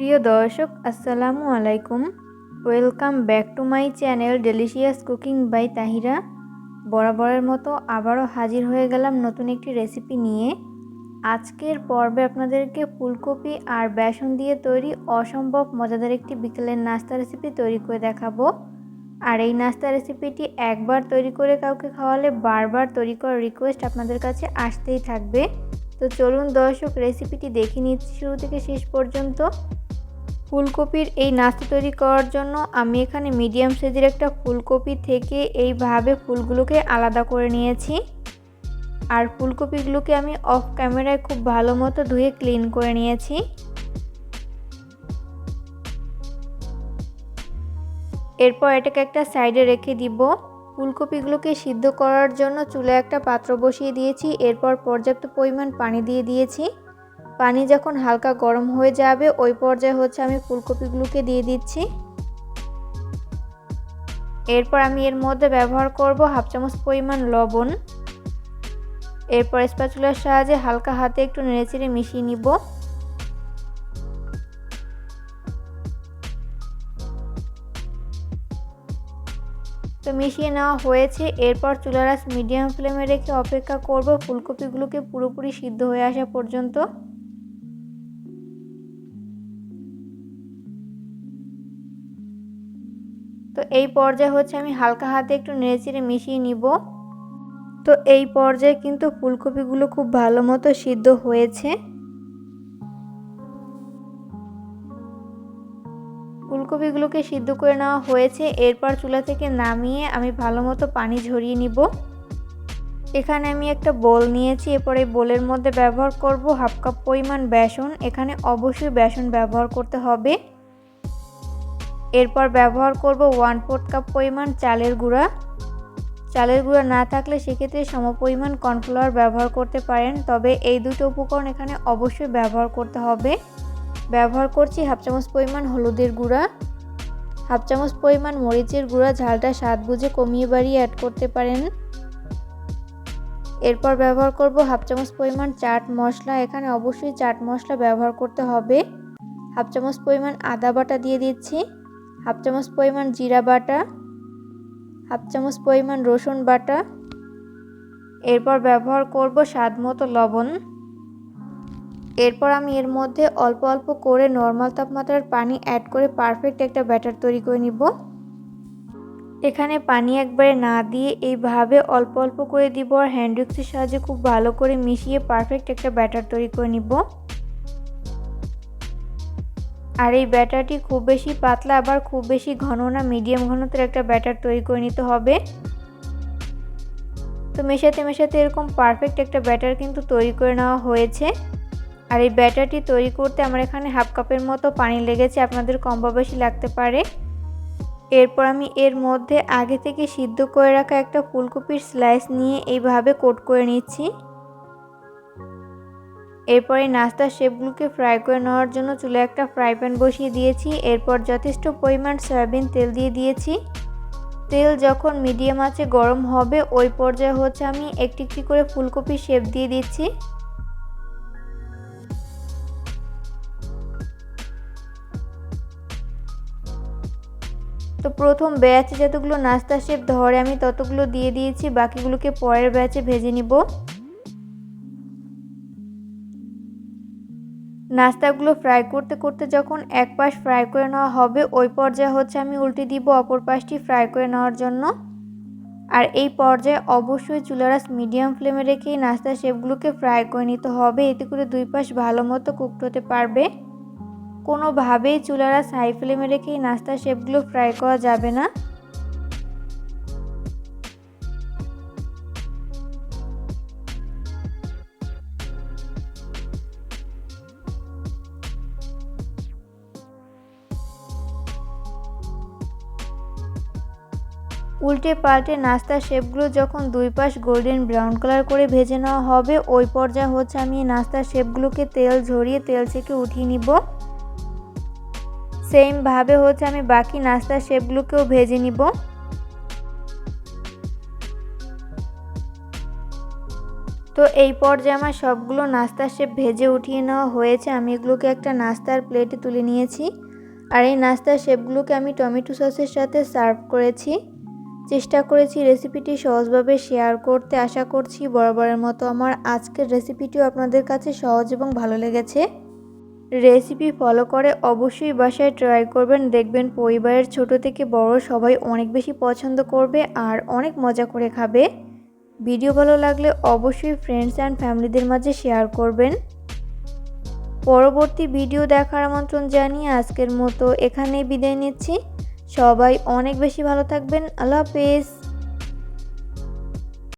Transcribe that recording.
প্রিয় দর্শক আসসালামু আলাইকুম। Welcome back to my channel delicious cooking by Tahira. বরাবরের মতো আবারও হাজির হয়ে গেলাম নতুন একটি রেসিপি নিয়ে। আজকের পর্বে আপনাদেরকে ফুলকপি আর বেসন দিয়ে তৈরি অসম্ভব মজাদার একটি বিকেলের নাস্তা রেসিপি তৈরি করে দেখাবো। আর এই নাস্তা রেসিপিটি একবার তৈরি করে কাউকে খাওয়ালে বারবার তৈরি করার রিকোয়েস্ট আপনাদের কাছে আসতেই থাকবে। তো চলুন দর্শক রেসিপিটি দেখে নিচ্ছি শুরু থেকে শেষ পর্যন্ত। ফুলকপির এই নাস্তা তৈরি করার জন্য আমি এখানে মিডিয়াম সাইজের একটা ফুলকপি থেকে এইভাবে ফুলগুলোকে আলাদা করে নিয়েছি। আর ফুলকপিগুলোকে আমি অফ ক্যামেরায় খুব ভালো মতো ধুয়ে ক্লিন করে নিয়েছি। এরপর এটাকে একটা সাইডে রেখে দিব। ফুলকপিগুলোকে সিদ্ধ করার জন্য চুলায় একটা পাত্র বসিয়ে দিয়েছি। এরপর পর্যাপ্ত পরিমাণ পানি দিয়ে দিয়েছি। পানি যখন হালকা গরম হয়ে যাবে ওই পর্যায়ে আমি ফুলকপিগুলোকে দিয়ে দিচ্ছি। এরপর আমি এর মধ্যে ব্যবহার করব হাফ চামচ পরিমাণ লবণ। এরপর স্প্যাচুলার সাহায্যে হালকা হাতে একটু নেড়েচেড়ে মিশিয়ে নিব। তো মিশিয়ে নেওয়া হয়েছে। এরপর চুলার আঁচ মিডিয়াম ফ্লেমে রেখে অপেক্ষা করব ফুলকপিগুলোকে পুরোপুরি সিদ্ধ হয়ে আসা পর্যন্ত। তো এই পর্যায়ে আমি হালকা হাতে একটু নেড়েচেড়ে মিশিয়ে নিব। তো এই পর্যায়ে কিন্তু ফুলকপিগুলো খুব ভালো মতো সিদ্ধ হয়েছে। ফুলকপিগুলোকে সিদ্ধ করে নেওয়া হয়েছে। এরপর চুলা থেকে নামিয়ে আমি ভালো মতো পানি ঝরিয়ে নিব। এখানে আমি একটা বোল নিয়েছি। এরপর এই বোলের মধ্যে ব্যবহার করব হাফ কাপ পরিমাণ বেসন। এখানে অবশ্যই বেসন ব্যবহার করতে হবে। এরপর ব্যবহার করব 1/4 কাপ পরিমাণ চালের গুঁড়া। চালের গুঁড়া না থাকলে সেক্ষেত্রে সমপরিমাণ কর্নফ্লাওয়ার ব্যবহার করতে পারেন, তবে এই দুটো উপকরণ এখানে অবশ্যই ব্যবহার করতে হবে। ব্যবহার করছি হাফ চামচ পরিমাণ হলুদের গুঁড়া, হাফ চামচ পরিমাণ মরিচের গুঁড়া, ঝালটা স্বাদ বুঝে কমিয়ে বাড়িয়ে অ্যাড করতে পারেন। এরপর ব্যবহার করব হাফ চামচ পরিমাণ চাট মশলা। এখানে অবশ্যই চাট মশলা ব্যবহার করতে হবে। হাফ চামচ পরিমাণ আদা বাটা দিয়ে দিচ্ছি, হাফ চামচ পরিমাণ জিরা বাটা, হাফ চামচ পরিমাণ রসুন বাটা। এরপর ব্যবহার করব স্বাদ মতো লবণ। এরপর আমি এর মধ্যে অল্প অল্প করে নর্মাল তাপমাত্রার পানি অ্যাড করে পারফেক্ট একটা ব্যাটার তৈরি করে নিব। এখানে পানি একবারে না দিয়ে এইভাবে অল্প অল্প করে দিব আর হ্যান্ড উইক্সের সাহায্যে খুব ভালো করে মিশিয়ে পারফেক্ট একটা ব্যাটার তৈরি করে নিব। আর এই ব্যাটারটি খুব বেশি পাতলা আবার খুব বেশি ঘন না, মিডিয়াম ঘনত্বের একটা ব্যাটার তৈরি করে নিতে হবে। তো মেশাতে মেশাতে এরকম পারফেক্ট একটা ব্যাটার কিন্তু তৈরি করে নেওয়া হয়েছে। আর এই ব্যাটারটি তৈরি করতে আমার এখানে হাফ কাপের মতো পানি লেগেছে, আপনাদের কম বা বেশি লাগতে পারে। এরপর আমি এর মধ্যে আগে থেকে সিদ্ধ করে রাখা একটা ফুলকপির স্লাইস নিয়ে এইভাবে কোট করে নিচ্ছি। এরপর এই নাস্তার শেপগুলোকে ফ্রাই করে নেওয়ার জন্য চুলায় একটা ফ্রাই প্যান বসিয়ে দিয়েছি। এরপর যথেষ্ট পরিমাণ সয়াবিন তেল দিয়ে দিয়েছি। তেল যখন মিডিয়াম আঁচে গরম হবে ওই পর্যায়ে আমি একটি একটি করে ফুলকপির শেপ দিয়ে দিচ্ছি। তো প্রথম ব্যাচে যতগুলো নাস্তা শেপ ধরে আমি ততগুলো দিয়ে দিয়েছি, বাকিগুলোকে পরের ব্যাচে ভেজে নিব। নাস্তাগুলো ফ্রাই করতে করতে যখন এক পাশ ফ্রাই করে নেওয়া হবে ওই পর্যায়ে আমি উল্টে দিব অপর পাশটি ফ্রাই করে নেওয়ার জন্য। আর এই পর্যায়ে অবশ্যই চুলার আঁচ মিডিয়াম ফ্লেমে রেখে নাস্তার শেপগুলোকে ফ্রাই করে নিতে হবে, এতে করে দুই পাশ ভালো মতো কুকড হতে পারবে। কোনোভাবেই চুলার আঁচ হাই ফ্লেমে রেখে নাস্তার শেপগুলো ফ্রাই করা যাবে না। উল্টে পাল্টে নাস্তার শেপগুলো যখন দুই পাশ গোল্ডেন ব্রাউন কালার করে ভেজে নেওয়া হবে ওই পর্যায়ে আমি নাস্তার শেপগুলোকে তেল ঝরিয়ে তেল থেকে উঠিয়ে নিব। সেম ভাবে আমি বাকি নাস্তার শেপগুলোকেও ভেজে নিব। তো তো এই পর্যায়ে আমার সবগুলো নাস্তার শেপ ভেজে উঠিয়ে নেওয়া হয়েছে। আমি এগুলোকে একটা নাস্তার প্লেটে তুলে নিয়েছি। আর এই নাস্তার শেপগুলোকে আমি টমেটো সসের সাথে সার্ভ করেছি। চেষ্টা করেছি রেসিপিটি সহজভাবে শেয়ার করতে। আশা করছি বরাবরের মতো আমার আজকের রেসিপিটিও আপনাদের কাছে সহজ এবং ভালো লেগেছে। রেসিপি ফলো করে অবশ্যই বাসায় ট্রাই করবেন, দেখবেন পরিবারের ছোট থেকে বড় সবাই অনেক বেশি পছন্দ করবে আর অনেক মজা করে খাবে। ভিডিও ভালো লাগলে অবশ্যই ফ্রেন্ডস অ্যান্ড ফ্যামিলিদের মাঝে শেয়ার করবেন। পরবর্তী ভিডিও দেখার আমন্ত্রণ জানিয়ে আজকের মতো এখানেই বিদায় নিচ্ছি। সবাই অনেক বেশি ভালো থাকবেন। আল্লাহ হাফেজ।